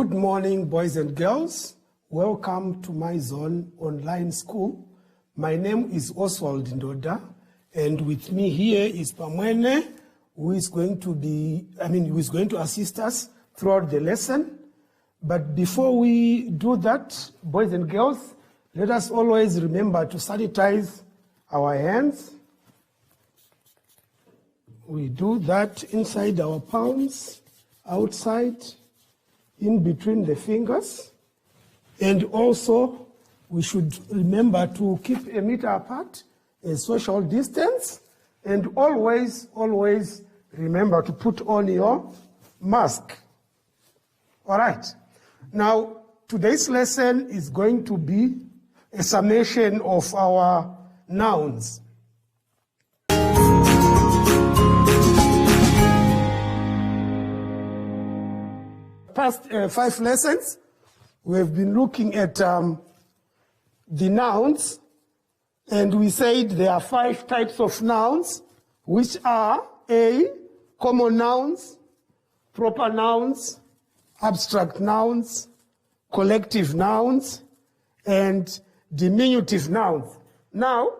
Good morning, boys and girls. Welcome to my Zone Online School. My name is Oswald Ndoda, and with me here is Pamwene, who is going to assist us throughout the lesson. But before we do that, boys and girls, let us always remember to sanitize our hands. We do that inside our palms, outside, in between the fingers. And also, we should remember to keep 1 meter apart, a social distance, and always remember to put on your mask. All right. Now, today's lesson is going to be a summation of our nouns. Past 5 lessons, we have been looking at the nouns, and we said there are 5 types of nouns, which are A, common nouns, proper nouns, abstract nouns, collective nouns, and diminutive nouns. Now,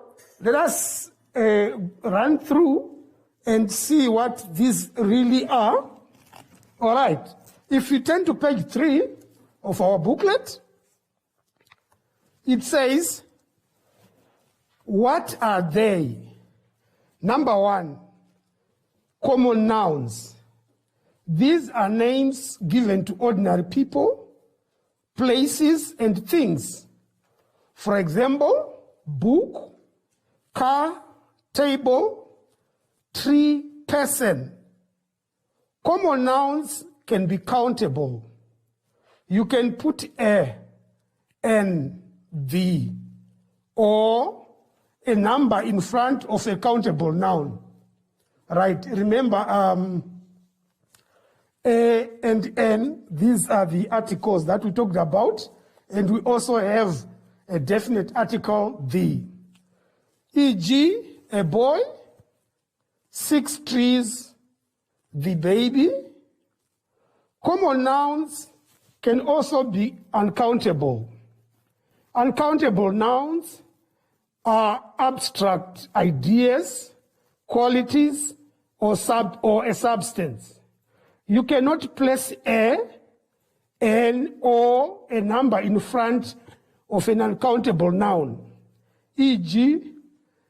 let us run through and see what these really are. All right. If you turn to page 3 of our booklet, it says, what are they? Number 1, common nouns. These are names given to ordinary people, places, and things. For example, book, car, table, tree, person. Common nouns can be countable. You can put a, n, the, or a number in front of a countable noun. Right, remember, a and n, these are the articles that we talked about, and we also have a definite article, the. E.g., a boy, 6 trees, the baby. Common nouns can also be uncountable. Uncountable nouns are abstract ideas, qualities, or a substance. You cannot place a, n, or a number in front of an uncountable noun. E.g.,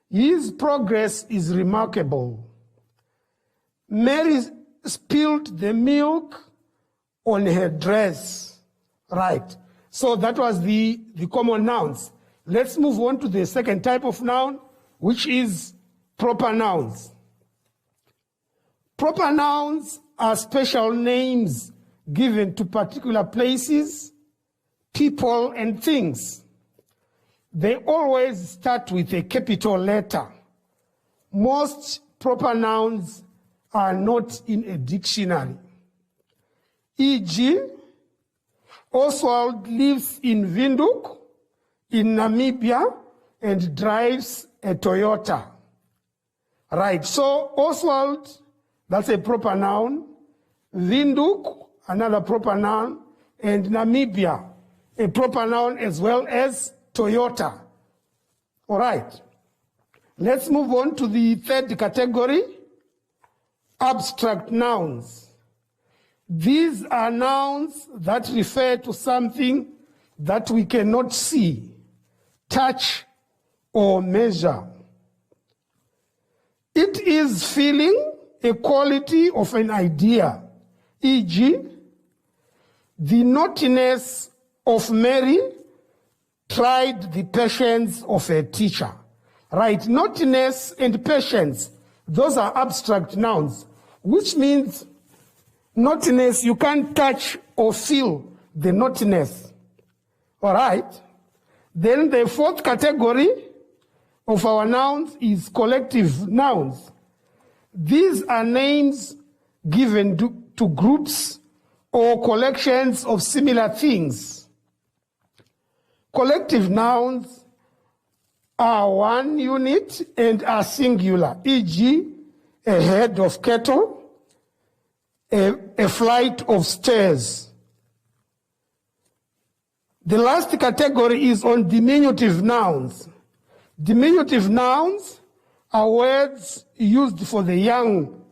his progress is remarkable. Mary spilled the milk on her dress. Right. So that was the common nouns. Let's move on to the second type of noun, which is proper nouns. Proper nouns are special names given to particular places, people, and things. They always start with a capital letter. Most proper nouns are not in a dictionary. E.g., Oswald lives in Windhoek, in Namibia, and drives a Toyota. Right, so Oswald, that's a proper noun. Windhoek, another proper noun. And Namibia, a proper noun as well as Toyota. All right, let's move on to the third category, abstract nouns. These are nouns that refer to something that we cannot see, touch, or measure. It is feeling a quality of an idea, e.g., the naughtiness of Mary tried the patience of a teacher. Right, naughtiness and patience, those are abstract nouns, which means naughtiness, you can't touch or feel the naughtiness. All right. Then the fourth category of our nouns is collective nouns. These are names given to groups or collections of similar things. Collective nouns are one unit and are singular, e.g., a head of cattle, a flight of stairs. The last category is on diminutive nouns. Diminutive nouns are words used for the young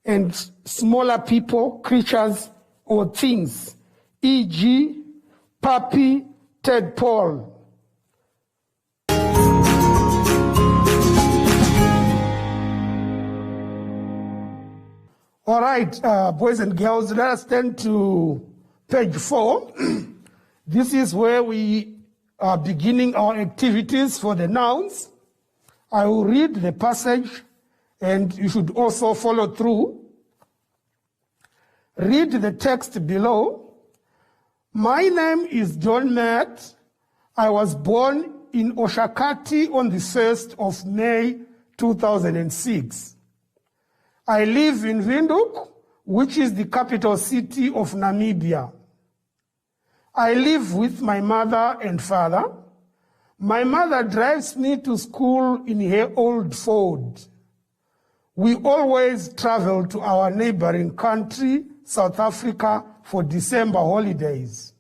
and smaller people, creatures, or things, e.g., puppy, tadpole. All right, boys and girls, let us turn to page 4. This is where we are beginning our activities for the nouns. I will read the passage, and you should also follow through. Read the text below. My name is John Matt. I was born in Oshakati on the 1st of May, 2006. I live in Windhoek, which is the capital city of Namibia. I live with my mother and father. My mother drives me to school in her old Ford. We always travel to our neighboring country, South Africa, for December holidays.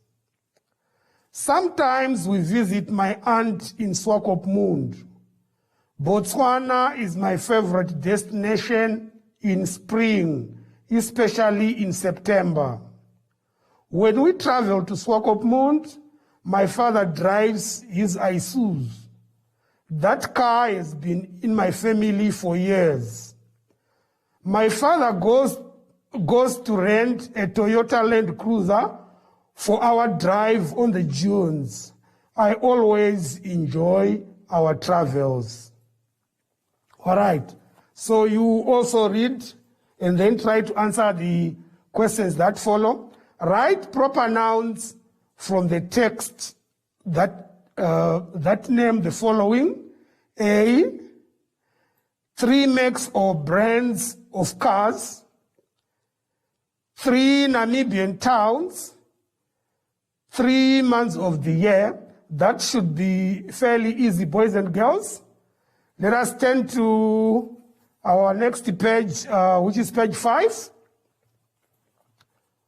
Sometimes we visit my aunt in Swakopmund. Botswana is my favorite destination in spring, especially in September. When we travel to Swakopmund, my father drives his Isuzu. That car has been in my family for years. My father goes to rent a Toyota Land Cruiser for our drive on the dunes. I always enjoy our travels. All right, so you also read and then try to answer the questions that follow. Write proper nouns from the text that name the following. A, 3 makes or brands of cars. 3 Namibian towns. 3 months of the year. That should be fairly easy, boys and girls. Let us turn to our next page, which is page 5.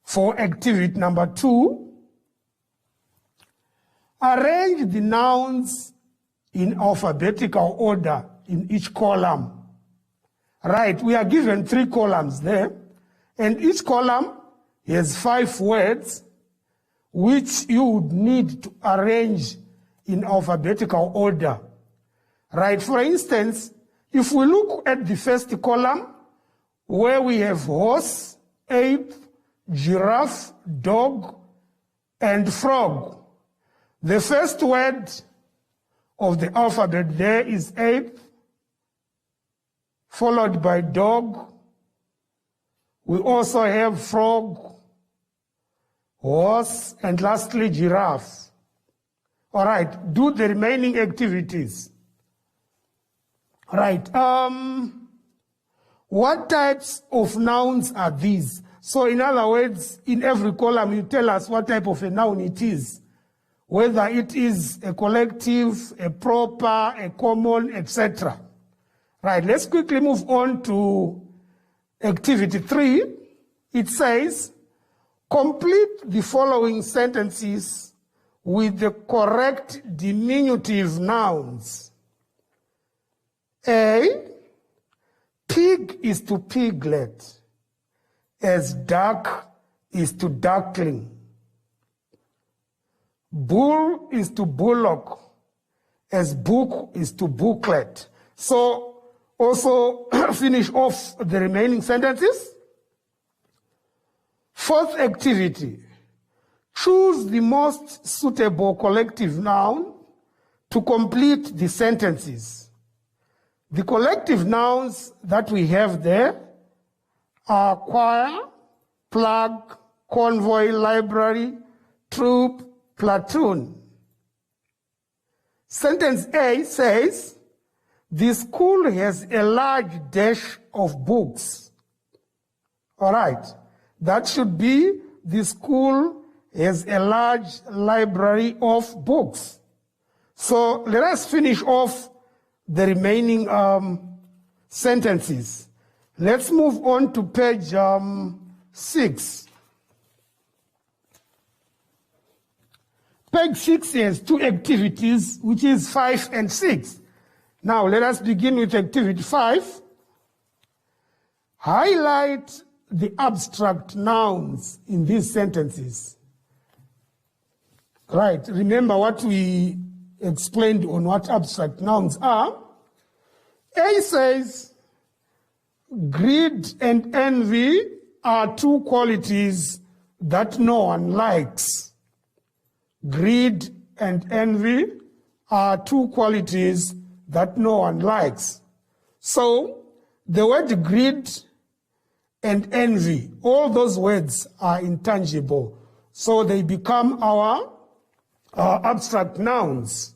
For activity number 2, arrange the nouns in alphabetical order in each column. Right, we are given 3 columns there, and each column has 5 words which you would need to arrange in alphabetical order. Right, for instance, if we look at the first column where we have horse, ape, giraffe, dog, and frog. The first word of the alphabet there is ape, followed by dog. We also have frog, horse, and lastly giraffe. All right, do the remaining activities. All right, what types of nouns are these? So in other words, in every column, you tell us what type of a noun it is, whether it is a collective, a proper, a common, etc. Right, let's quickly move on to activity 3. It says, complete the following sentences with the correct diminutive nouns. A, pig is to piglet, as duck is to duckling. Bull is to bullock, as book is to booklet. So also finish off the remaining sentences. 4th activity, choose the most suitable collective noun to complete the sentences. The collective nouns that we have there are choir, plug, convoy, library, troop, platoon. Sentence A says, the school has a large dash of books. All right, that should be the school has a large library of books. So let us finish off the remaining sentences. Let's move on to page 6. Page 6 has two activities, which is 5 and 6. Now, let us begin with activity 5. Highlight the abstract nouns in these sentences. Right, remember what we explained on what abstract nouns are. A says, greed and envy are two qualities that no one likes. Greed and envy are two qualities that no one likes. So, the word greed and envy, all those words are intangible. So they become our abstract nouns.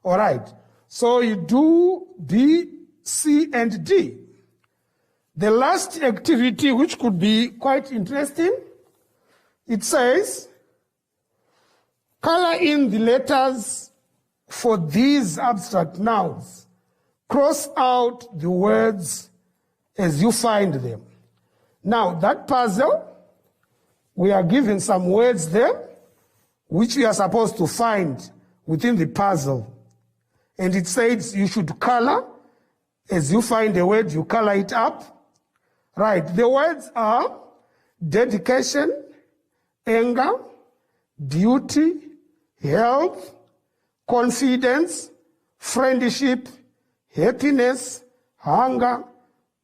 All right. So you do B, C, and D. The last activity, which could be quite interesting, it says, color in the letters for these abstract nouns. Cross out the words as you find them. Now, that puzzle, we are given some words there, which we are supposed to find within the puzzle. And it says you should color. As you find a word, you color it up. Right, the words are dedication, anger, duty, health, confidence, friendship, happiness, hunger,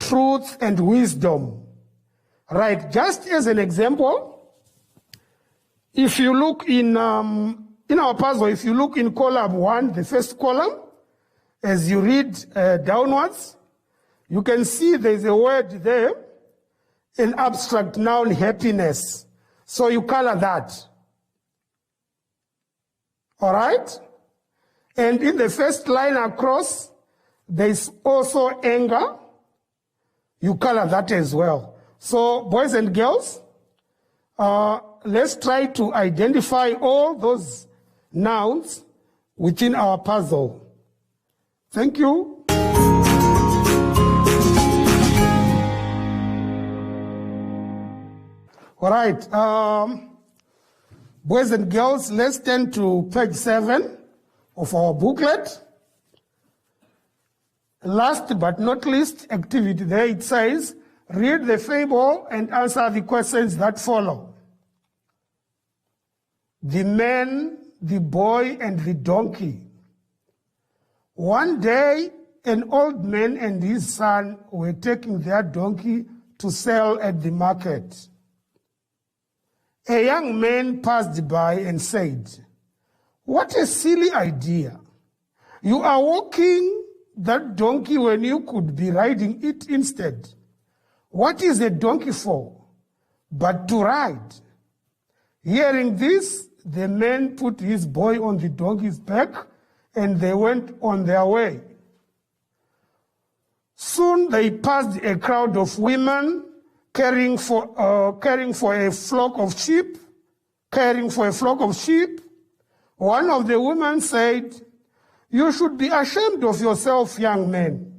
truth, and wisdom. Right, just as an example, if you look in our puzzle, if you look in column 1, the first column, as you read downwards, you can see there's a word there, an abstract noun, happiness. So you color that. All right? And in the first line across, there's also anger. You color that as well. So, boys and girls, let's try to identify all those nouns within our puzzle. Thank you. All right. Boys and girls, let's turn to page 7 of our booklet. Last but not least activity there, it says, read the fable and answer the questions that follow. The man, the boy, and the donkey. One day, an old man and his son were taking their donkey to sell at the market. A young man passed by and said, "What a silly idea. You are walking that donkey when you could be riding it instead. What is a donkey for but to ride?" Hearing this, the man put his boy on the donkey's back and they went on their way. Soon they passed a crowd of women caring for a flock of sheep. One of the women said, "You should be ashamed of yourself, young man.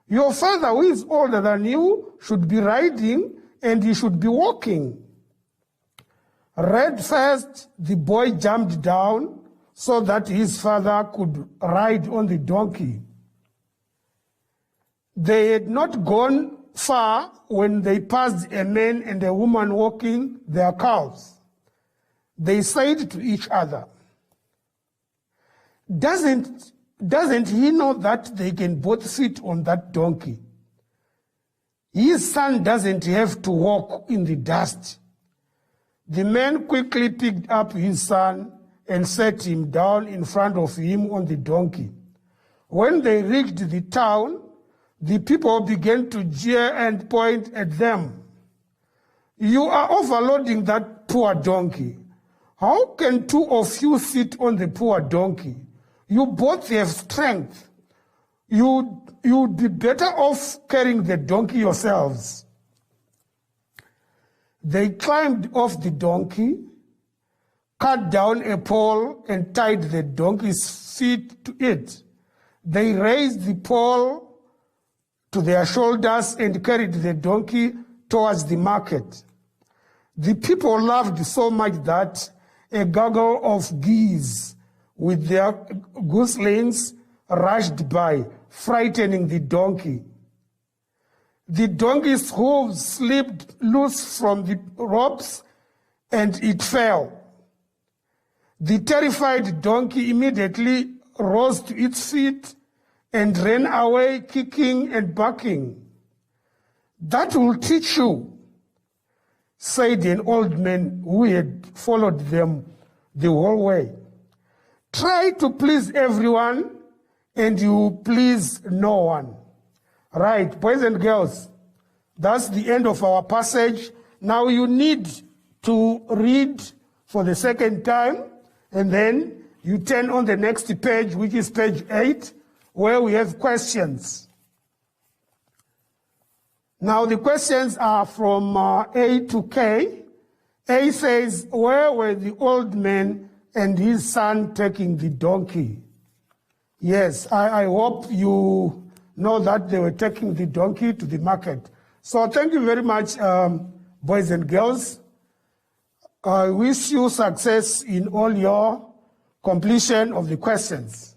Your father, who is older than you, should be riding and he should be walking." Red first, the boy jumped down so that his father could ride on the donkey. They had not gone far when they passed a man and a woman walking their cows. They said to each other, Doesn't he know that they can both sit on that donkey? His son doesn't have to walk in the dust." The man quickly picked up his son and set him down in front of him on the donkey. When they reached the town, the people began to jeer and point at them. "You are overloading that poor donkey. How can two of you sit on the poor donkey? You both have strength. You'd be better off carrying the donkey yourselves." They climbed off the donkey, cut down a pole, and tied the donkey's feet to it. They raised the pole to their shoulders and carried the donkey towards the market. The people laughed so much that a gaggle of geese with their goslings rushed by, frightening the donkey. The donkey's hooves slipped loose from the ropes, and it fell. The terrified donkey immediately rose to its feet and ran away, kicking and barking. "That will teach you," said an old man who had followed them the whole way. "Try to please everyone, and you will please no one." Right, boys and girls, that's the end of our passage. Now you need to read for the second time, and then you turn on the next page, which is page 8, where we have questions. Now the questions are from A to K. A says, "Where were the old man and his son taking the donkey?" Yes, I hope you know that they were taking the donkey to the market. So thank you very much, boys and girls. I wish you success in all your completion of the questions.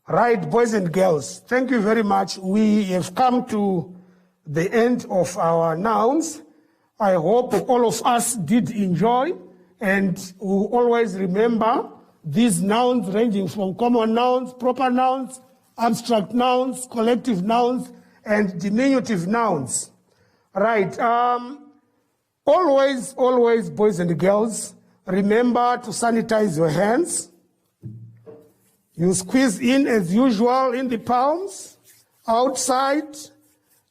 Right, boys and girls, thank you very much. We have come to the end of our nouns. I hope all of us did enjoy, and we always remember these nouns ranging from common nouns, proper nouns, abstract nouns, collective nouns, and diminutive nouns. Right. Always, boys and girls, remember to sanitize your hands. You squeeze in as usual in the palms, outside,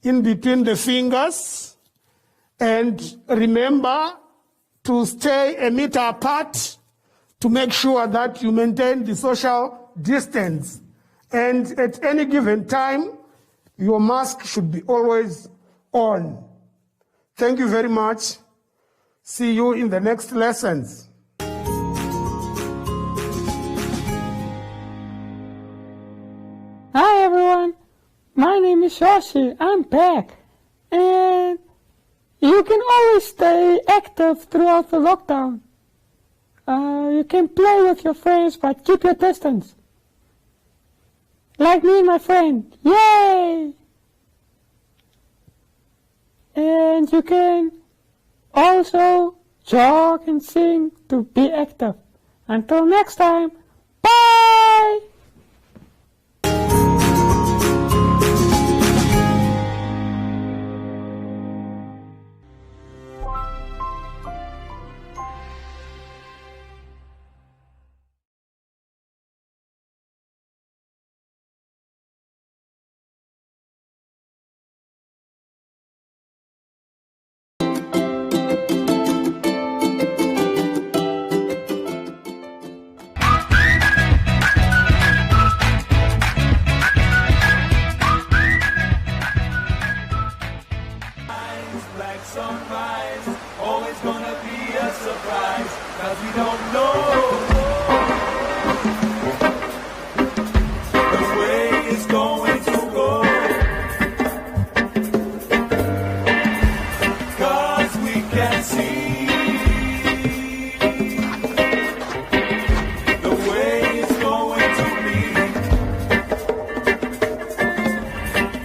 in between the fingers, and remember to stay a meter apart to make sure that you maintain the social distance. And at any given time, your mask should be always on. Thank you very much. See you in the next lessons. Hi everyone, my name is Shashi, I'm back. And you can always stay active throughout the lockdown. You can play with your friends, but keep your distance. Like me and my friend, yay! And you can also jog and sing to be active. Until next time, bye! Sunrise, always gonna be a surprise, 'cause we don't know the way it's going to go. 'Cause we can see the way it's going to be.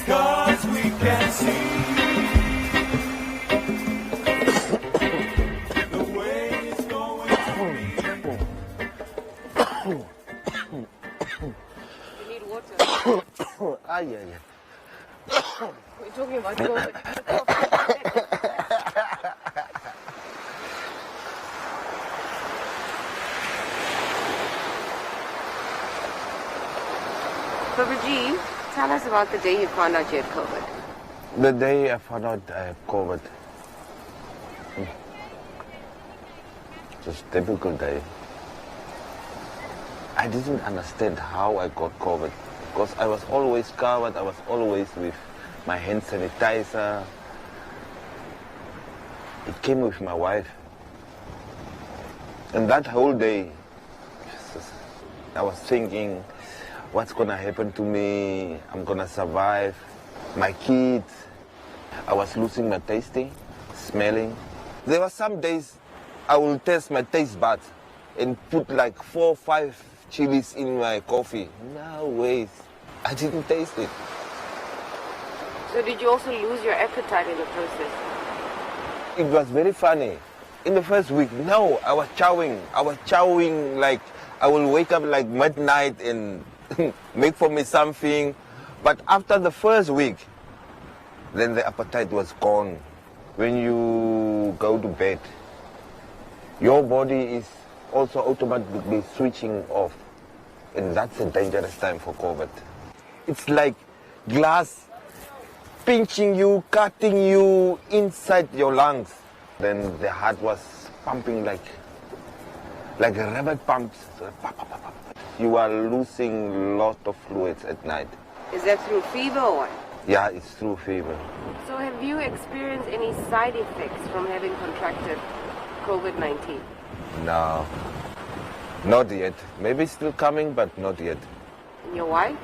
'Cause we can see yeah. We're talking about COVID. So, Rajiv, tell us about the day you found out you had COVID. The day I found out I have COVID, just a difficult day. I didn't understand how I got COVID. Because I was always covered, I was always with my hand sanitizer. It came with my wife. And that whole day, I was thinking, what's gonna happen to me? I'm gonna survive. My kids, I was losing my tasting, smelling. There were some days I will test my taste buds and put like 4 or 5 chilies in my coffee. No ways. I didn't taste it. So did you also lose your appetite in the process? It was very funny. In the first week, no, I was chowing. Like I will wake up like midnight and make for me something. But after the first week, then the appetite was gone. When you go to bed, your body is also automatically switching off. And that's a dangerous time for COVID. It's like glass pinching you, cutting you inside your lungs. Then the heart was pumping like a rabbit pumps. You are losing a lot of fluids at night. Is that through fever or what? Yeah, it's through fever. So have you experienced any side effects from having contracted COVID-19? No, not yet. Maybe still coming, but not yet. And your wife?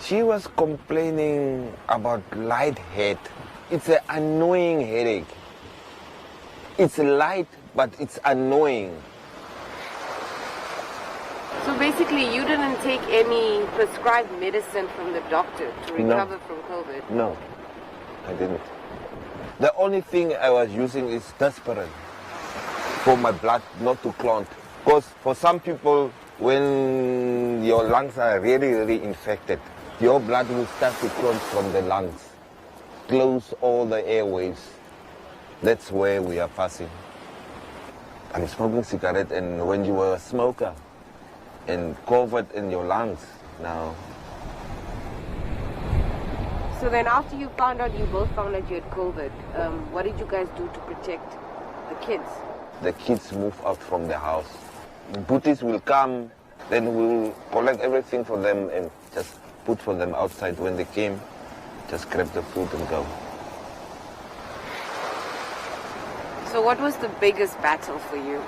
She was complaining about light head. It's an annoying headache. It's light, but it's annoying. So basically you didn't take any prescribed medicine from the doctor to recover from COVID? No, I didn't. The only thing I was using is desperate for my blood not to clot. Because for some people, when your lungs are really, really infected, your blood will start to clot from the lungs, close all the airways. That's where we are passing. I'm smoking cigarette, and when you were a smoker and COVID in your lungs now. So then after you found out, you both found out you had COVID, what did you guys do to protect the kids? The kids move out from the house. The Buddhists will come, then we will collect everything for them and just put for them outside. When they came, just grab the food and go. So what was the biggest battle for you?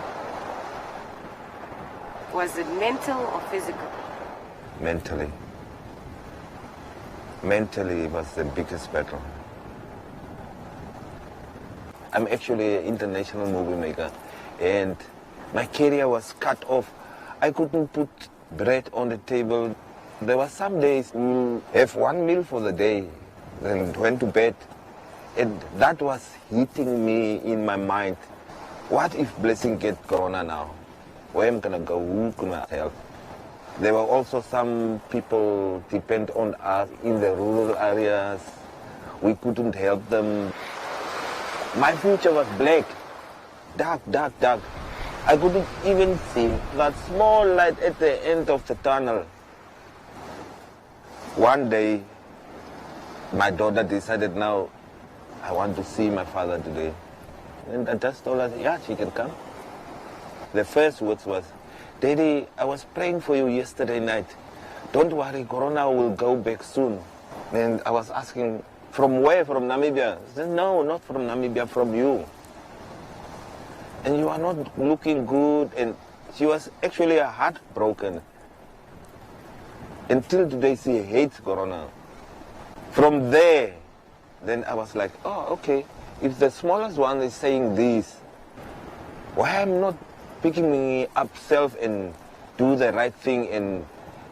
Was it mental or physical? Mentally. Mentally was the biggest battle. I'm actually an international movie maker, and my career was cut off. I couldn't put bread on the table. There were some days we have one meal for the day, then went to bed. And that was hitting me in my mind. What if Blessing get corona now? Where am I gonna go? Who can I help? There were also some people depend on us in the rural areas. We couldn't help them. My future was black, dark, dark, dark. I couldn't even see that small light at the end of the tunnel. One day, my daughter decided, now I want to see my father today. And I just told her, yeah, she can come. The first words was, Daddy, I was praying for you yesterday night. Don't worry, corona will go back soon. And I was asking, from where? From Namibia? She said, no, not from Namibia, from you. And you are not looking good. And she was actually heartbroken. Until today, she hates corona. From there, then I was like, oh, okay. If the smallest one is saying this, why am not picking me up self and do the right thing and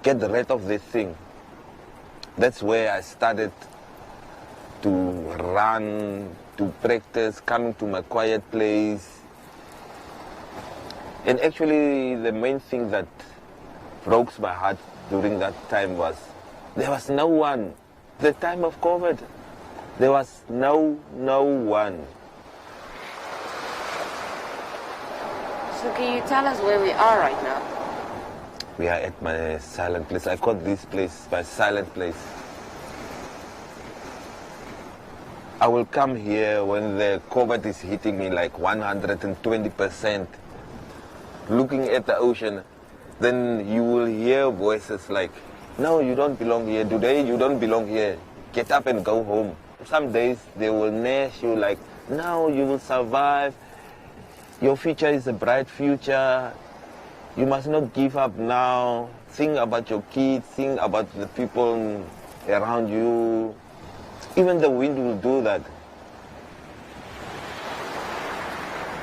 get rid of this thing? That's where I started to run, to practice, coming to my quiet place. And actually, the main thing that broke my heart during that time was there was no one. The time of COVID, there was no one. So can you tell us where we are right now? We are at my silent place. I call this place my silent place. I will come here when the COVID is hitting me like 120%. Looking at the ocean, then you will hear voices like, no, you don't belong here. Today, you don't belong here. Get up and go home. Some days, they will nurse you like, no, you will survive. Your future is a bright future. You must not give up now. Think about your kids. Think about the people around you. Even the wind will do that.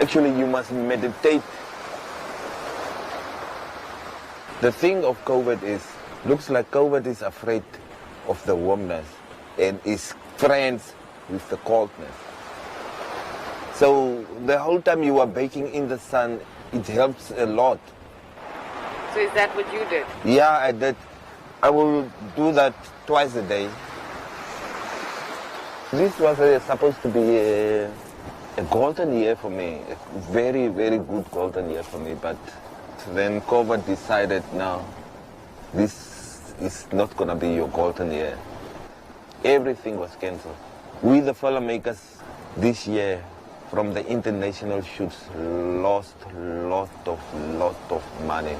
Actually, you must meditate. The thing of COVID is, looks like COVID is afraid of the warmness and is friends with the coldness. So the whole time you are baking in the sun, it helps a lot. So is that what you did? Yeah, I did. I will do that twice a day. This was supposed to be a golden year for me, a very, very good golden year for me, but then COVID decided, no, this is not going to be your golden year. Everything was cancelled. We, the filmmakers, this year, from the international shoots, lost lot of money.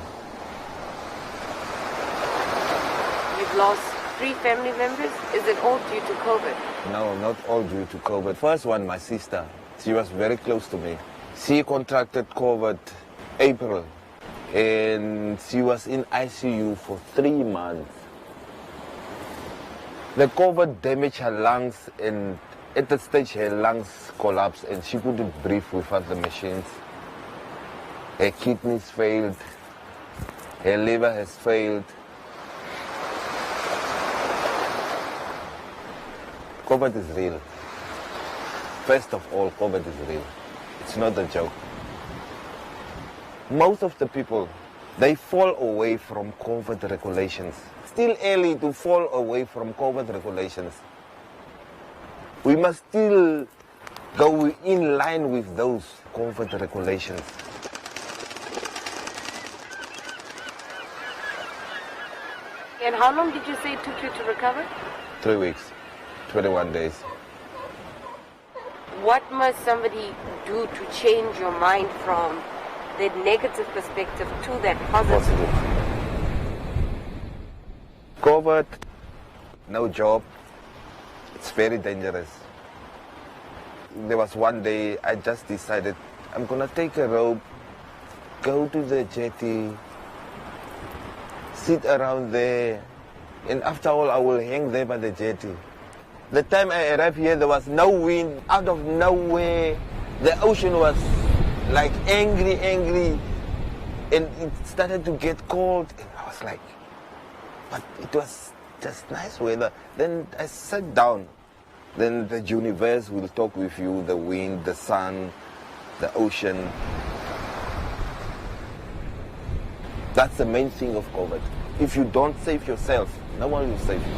You've lost 3 family members? Is it all due to COVID? No, not all due to COVID. First one, my sister, she was very close to me. She contracted COVID April, and she was in ICU for 3 months. The COVID damaged her lungs, and at that stage her lungs collapsed and she couldn't breathe without the machines. Her kidneys failed, her liver has failed. COVID is real. First of all, COVID is real. It's not a joke. Most of the people, they fall away from COVID regulations. Still early to fall away from COVID regulations. We must still go in line with those COVID regulations. And how long did you say it took you to recover? 3 weeks, 21 days. What must somebody do to change your mind from the negative perspective to that positive? COVID, no job, it's very dangerous. There was one day I just decided I'm gonna take a rope, go to the jetty, sit around there, and after all I will hang there by the jetty. The time I arrived here, there was no wind. Out of nowhere, the ocean was like angry, and it started to get cold, and I was like, but it was just nice weather. Then I sat down. Then the universe will talk with you, the wind, the sun, the ocean. That's the main thing of COVID. If you don't save yourself, no one will save you.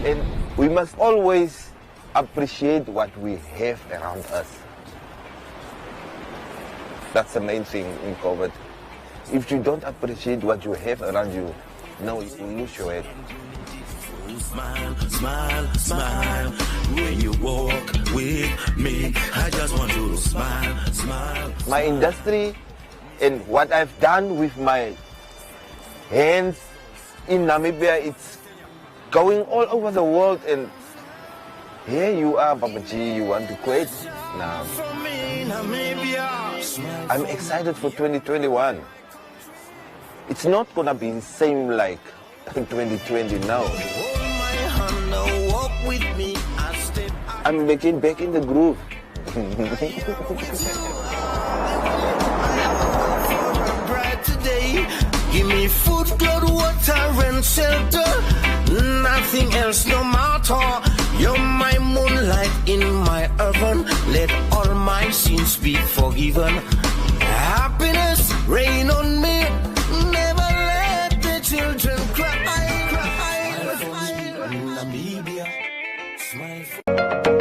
And we must always appreciate what we have around us. That's the main thing in COVID. If you don't appreciate what you have around you, no, you will lose your head. Smile, smile, smile. When you walk with me, I just want you to smile, smile. My industry and what I've done with my hands in Namibia, it's going all over the world, and here you are, Papa G, you want to quit? Nah. I'm excited for 2021. It's not gonna be the same like 2020 now. I'm making back in the groove. Give me food, clothes, water, and shelter. Nothing else, no matter. You're my moonlight in my oven. Let all my sins be forgiven. Happiness rain on me. Never let the children cry. Namibia, smile.